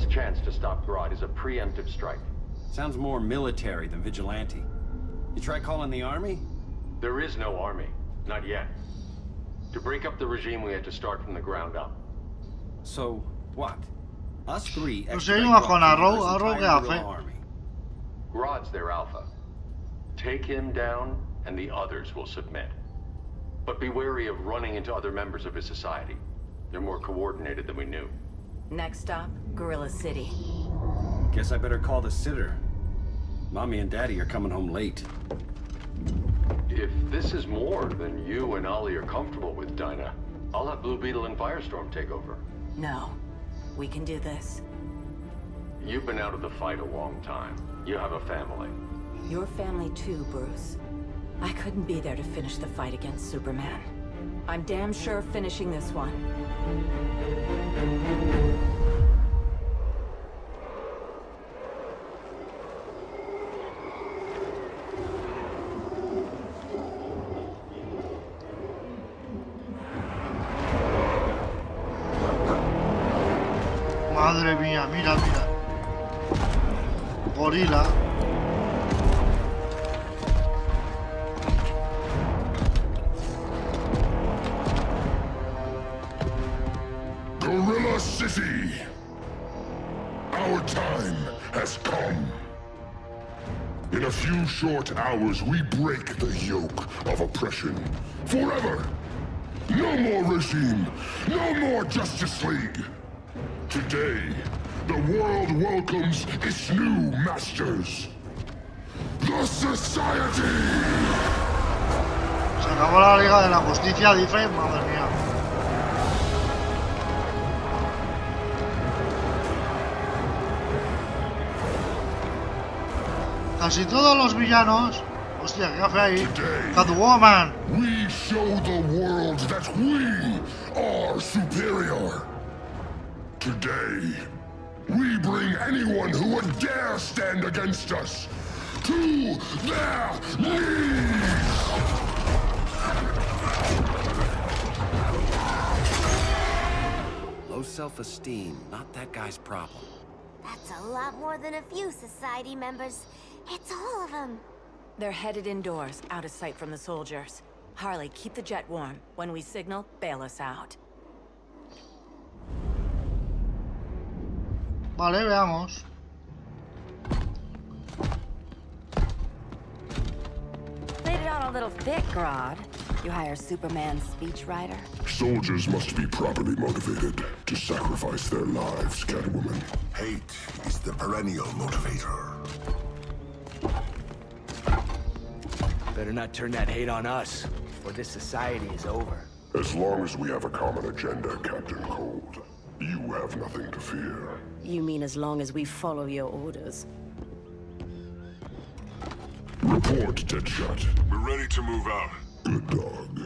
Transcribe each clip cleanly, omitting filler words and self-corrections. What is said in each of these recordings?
last chance to stop Grodd is a preemptive strike. Sounds more military than vigilante. You try calling the army? There is no army. Not yet. To break up the regime, we had to start from the ground up. So, what? Us three Pues extradite seguimos con Grodd from Arrow. his Arrow, entire ¿qué guerrilla hace? army. Grodd's their alpha. Take him down, and the others will submit. But be wary of running into other members of his society. They're more coordinated than we knew. Next stop, Gorilla City. Guess I better call the sitter. Mommy and Daddy are coming home late. If this is more than you and Ollie are comfortable with, Dinah, I'll have Blue Beetle and Firestorm take over. No. We can do this. You've been out of the fight a long time. You have a family. Your family too, Bruce. I couldn't be there to finish the fight against Superman. I'm damn sure finishing this one. Madre mía, mira, mira. Gorila. Gorilla City! Our time has come. In a few short hours, we break the yoke of oppression. Forever! No more regime! No more Justice League! Today, the world welcomes its new masters. The Society! Se acabó la Liga de la Justicia, dice. Madre mía. Casi todos los villanos. Hostia, ¿qué hace ahí? Catwoman. We show the world that we are superior. Today, we bring anyone who would dare stand against us to their knees! Low self-esteem, not that guy's problem. That's a lot more than a few society members. It's all of them. They're headed indoors, out of sight from the soldiers. Harley, keep the jet warm. When we signal, bail us out. Vale, veamos. Laid it on a little thick, Grodd. You hire Superman's speechwriter? Soldiers must be properly motivated to sacrifice their lives, Catwoman. Hate is the perennial motivator. Better not turn that hate on us, or this society is over. As long as we have a common agenda, Captain Cold, you have nothing to fear. You mean as long as we follow your orders? Report, Deadshot. We're ready to move out. Good dog.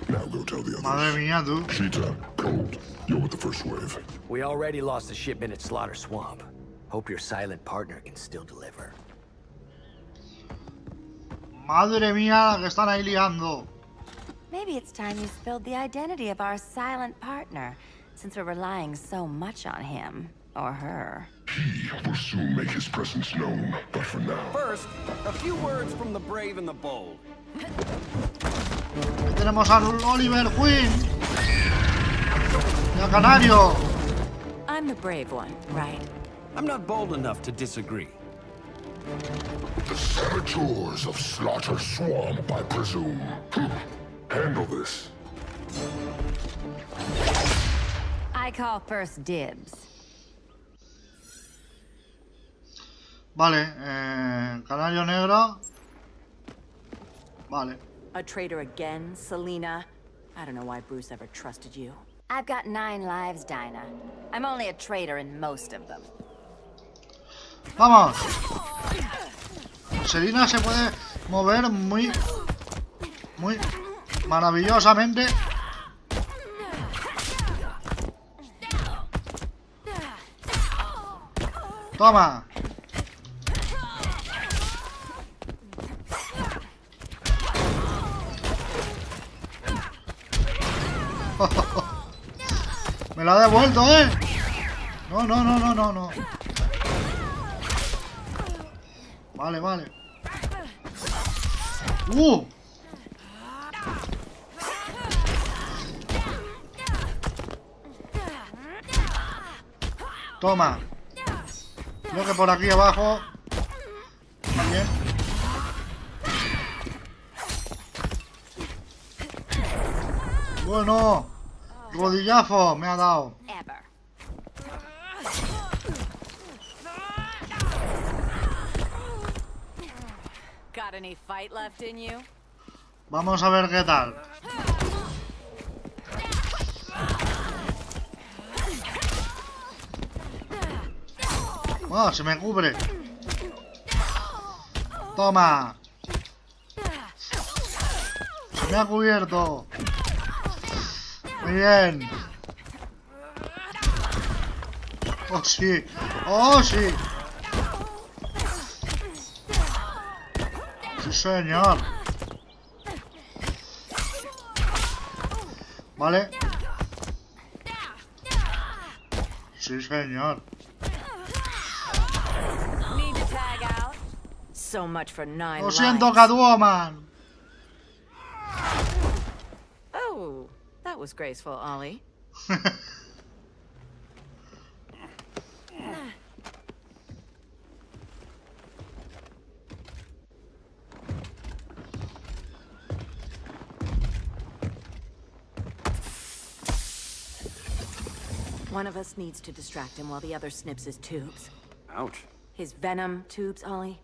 Now go tell the Madre others. mía, tú. Cheetah, Cold, you're with the first wave. We already lost a shipment at Slaughter Swamp. Hope your silent partner can still deliver. Madre mía, la que están ahí liando. Maybe it's time you spilled the identity of our silent partner, since we're relying so much on him. Or her. He will soon make his presence known, but for now... First, a few words from the brave and the bold. Aquí tenemos a Oliver Queen. Y a Canario. I'm the brave one, right? I'm not bold enough to disagree. The saboteurs of Slaughter Swamp, I presume. Handle this. I call first dibs. Vale, Canario Negro. Vale. A traitor again, Selina? I don't know why Bruce ever trusted you. I've got 9 lives, Dinah. I'm only a traitor in most of them. Vamos. Selina se puede mover muy maravillosamente. Toma. Me la ha devuelto, ¿eh? No, no, no, no, no, no. Vale, vale. Toma. Creo que por aquí abajo. También. Bueno. Rodillazo me ha dado. Got any fight left in you? Vamos a ver qué tal. Oh, se me cubre. Toma. Se me ha cubierto. Muy bien. Oh, sí. Oh, sí. Sí, señor. Vale. Sí, señor. So much for 9 Lo siento, lives. Catwoman. Oh, that was graceful, Ollie. One of us needs to distract him while the other snips his tubes. Ouch. His venom tubes, Ollie.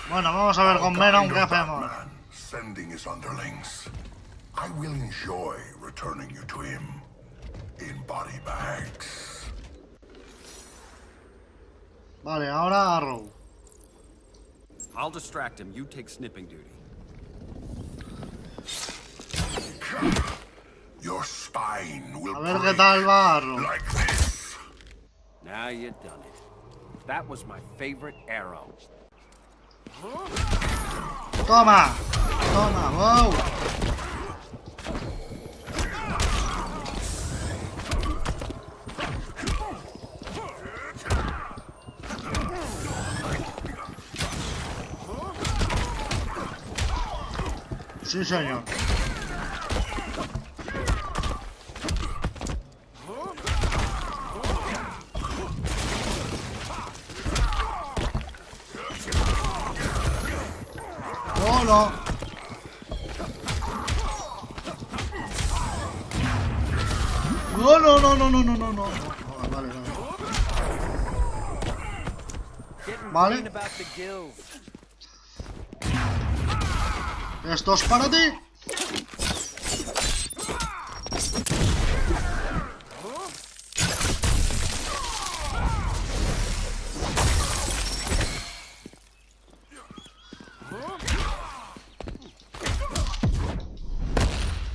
Bueno, vamos a ver con Venom qué hacemos. Sending his underlings. I will enjoy returning you to him in body bags. Vale, ahora Arrow. I'll distract him. You take snipping duty. Your spine will A ver qué break tal va Arrow. like this. Now you done it. That was my favorite arrow. Toma. Toma, wow. Sí, señor. No, no. No, no, no, no, no, no, no, no. Vale, vale. Vale. Esto es para ti.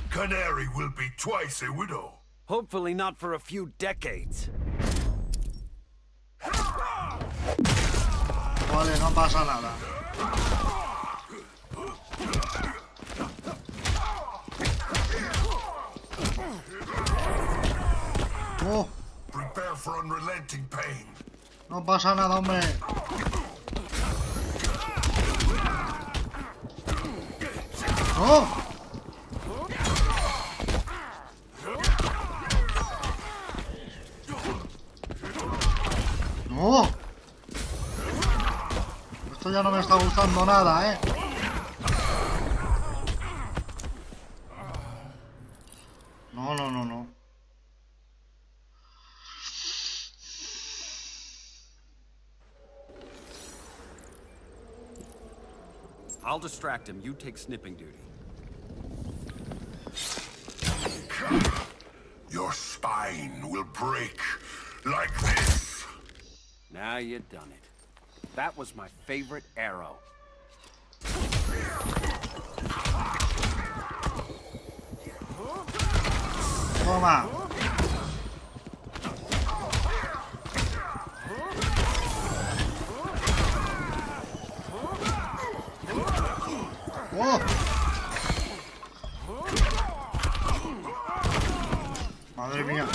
Canary will be twice a widow. Hopefully not for a few decades. Vale, no pasa nada. Oh, Prepare for unrelenting pain. no pasa nada, hombre. Oh. No. Esto ya no me está gustando nada, No, no, no, no. I'll distract him. You take snipping duty. Your spine will break like this. Now you done it. That was my favorite arrow. Toma. Oh. Madre mía.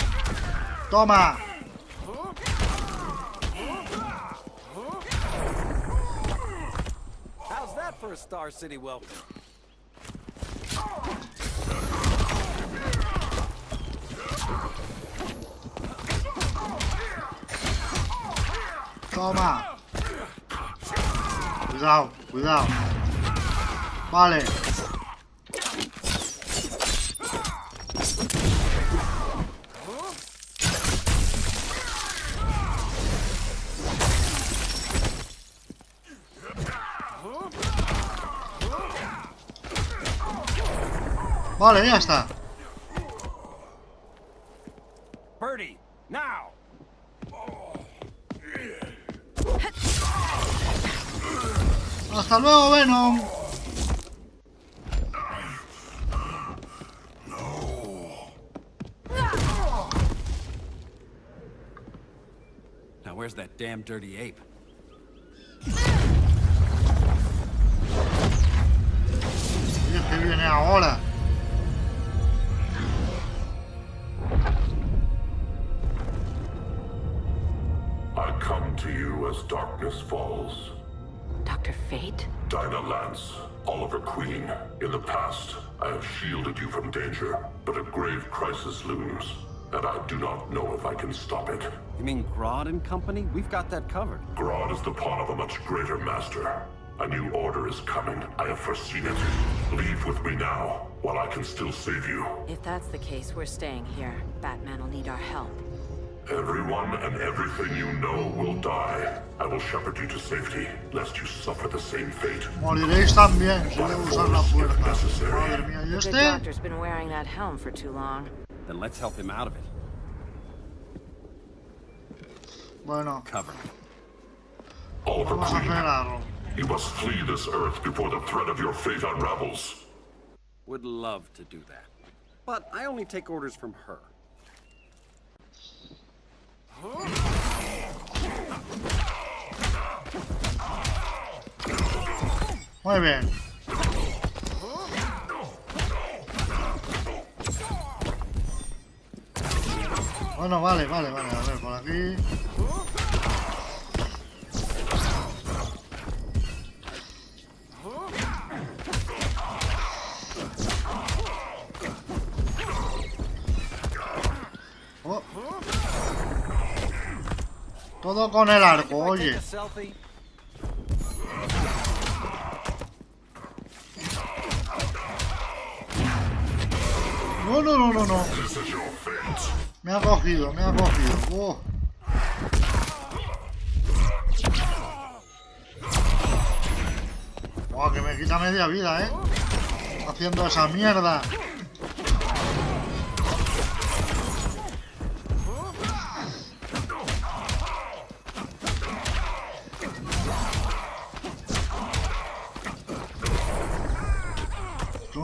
Toma. How's that for a Star City welcome? Toma. Cuidado, cuidado. Vale. Vale, ya está. Birdie, now. Hasta luego, Venom. Now where's that damn dirty ape? ¿Y qué viene ahora? I come to you as darkness falls. Dr. Fate? Dinah Lance, Oliver Queen. In the past, I have shielded you from danger, but a grave crisis looms, and I do not know if I can stop it. You mean Grodd and company? We've got that covered. Grodd is the pawn of a much greater master. A new order is coming. I have foreseen it. Leave with me now, while I can still save you. If that's the case, we're staying here. Batman will need our help. Everyone and everything you know will die. I will shepherd you to safety, lest you suffer the same fate. Moriréis también si debo usar la fuerza. Madre mía, ¿y The este? good doctor's been wearing that helm for too long. Then let's help him out of it. Bueno, Cover. Oliver vamos a Queen, acelerarlo. you must flee this earth before the threat of your fate unravels. Would love to do that. But I only take orders from her. Muy bien. Bueno, vale. A ver, por aquí. Oh. Todo con el arco, oye. No. Me ha cogido. Oh. Oh, que me quita media vida, haciendo esa mierda.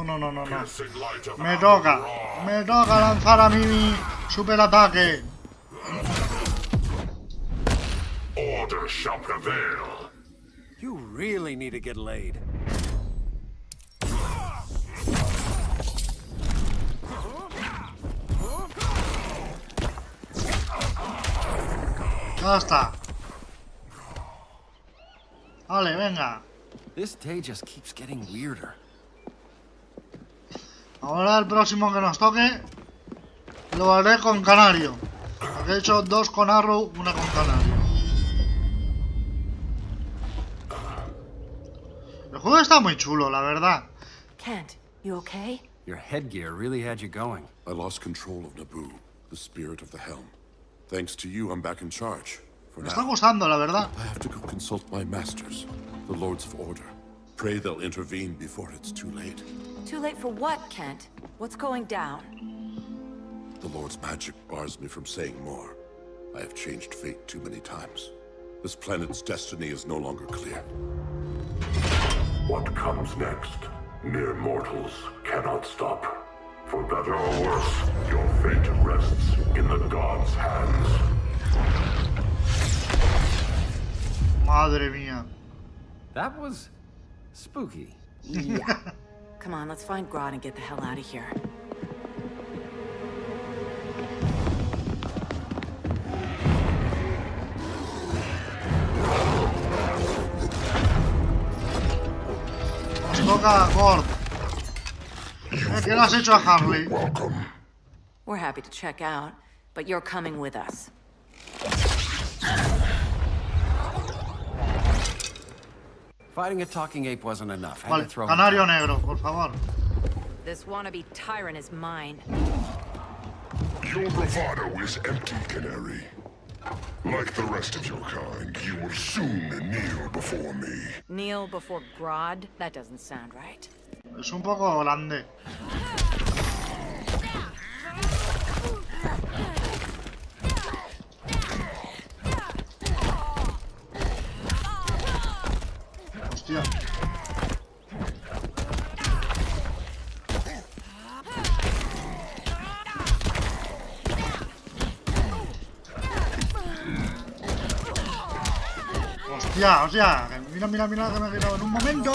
No. Me toca lanzar a mí mi superataque. Order shall prevail. You really need to get laid. Ya está. Vale, venga. This day just keeps getting weirder. Ahora el próximo que nos toque lo haré con Canario. Porque he hecho 2 con Arrow, 1 con Canario. El juego está muy chulo, la verdad. Kent, you okay? Your headgear really had you going. I lost control of Naboo, the spirit of the helm. Thanks to you, I'm back in charge. For Me está now, gustando, la verdad. I have to go consult my masters, the Lords of Order. Pray they'll intervene before it's too late. Too late for what, Kent? What's going down? The Lord's magic bars me from saying more. I have changed fate too many times. This planet's destiny is no longer clear. What comes next, mere mortals cannot stop. For better or worse, your fate rests in the gods' hands. Madre mía. That was spooky. Yeah. Come on, let's find Grodd and get the hell out of here. toca Gord. ¿Qué le has hecho a Harley? Welcome. We're happy to check out, but you're coming with us. Fighting a talking ape wasn't enough. Had Vale, to throw him Canario down. Negro, por favor. This wannabe tyrant is mine. Your bravado is empty, Canary. Like the rest of your kind, you will soon kneel before me. Kneel before Grodd? That doesn't sound right. Es un poco grande. Hostia. Hostia, mira, mira, mira que me he girado en un momento.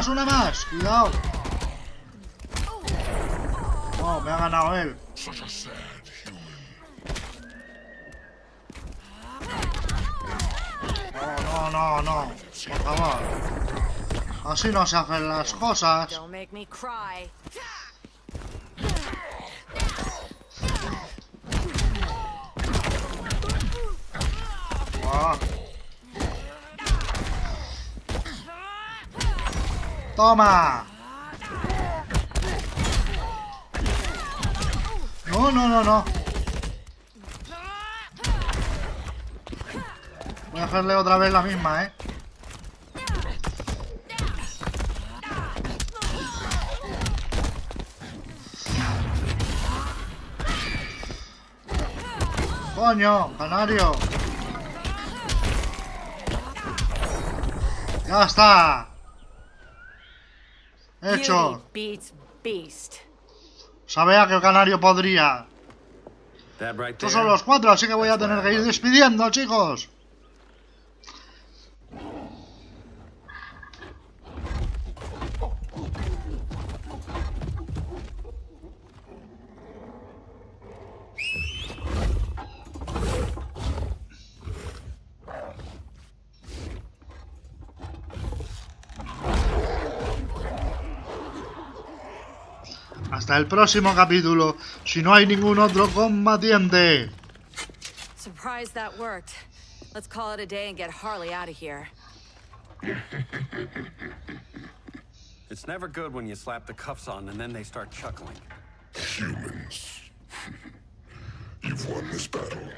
Una más, cuidado. Oh, me ha ganado él. Such a sad human. No, por favor. Así no se hacen las cosas. Don't make me cry. Ah. Toma. No. Voy a hacerle otra vez la misma, ¡Coño! ¡Canario! ¡Ya está! ¡Hecho! Beauty beats beast. Sabía que el Canario podría. That right Estos there. son los 4, así que voy a tener que ir despidiendo, chicos. Hasta el próximo capítulo, si no hay ningún otro combatiente. Surprised that worked. Let's call it a day and get Harley out of here. It's never good when you slap the cuffs on and then they start chuckling. Humans. You've won this battle,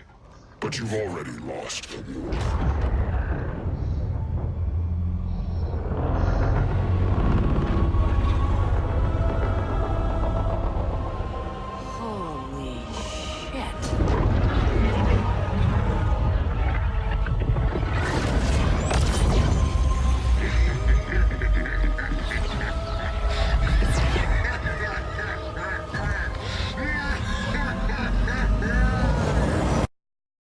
but you've already lost the war.